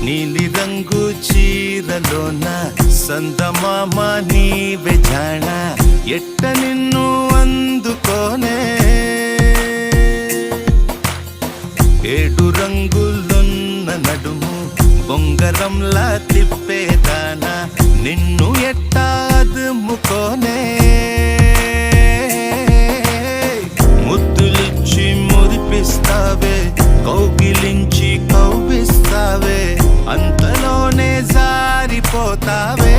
నీలి రంగు చీరలోన సందమామ నీవే జాణ ఎట్ట నిన్ను అందుకోనే ఏడు రంగులున్న నడుము బొంగరంలా తిప్పేదానా నిన్ను ఎట్టా అదుముకోనే ముద్దులిచ్చి మురిపిస్తావే కౌగిలించి కౌగిస్తావే అంతలోనే జారిపోతావే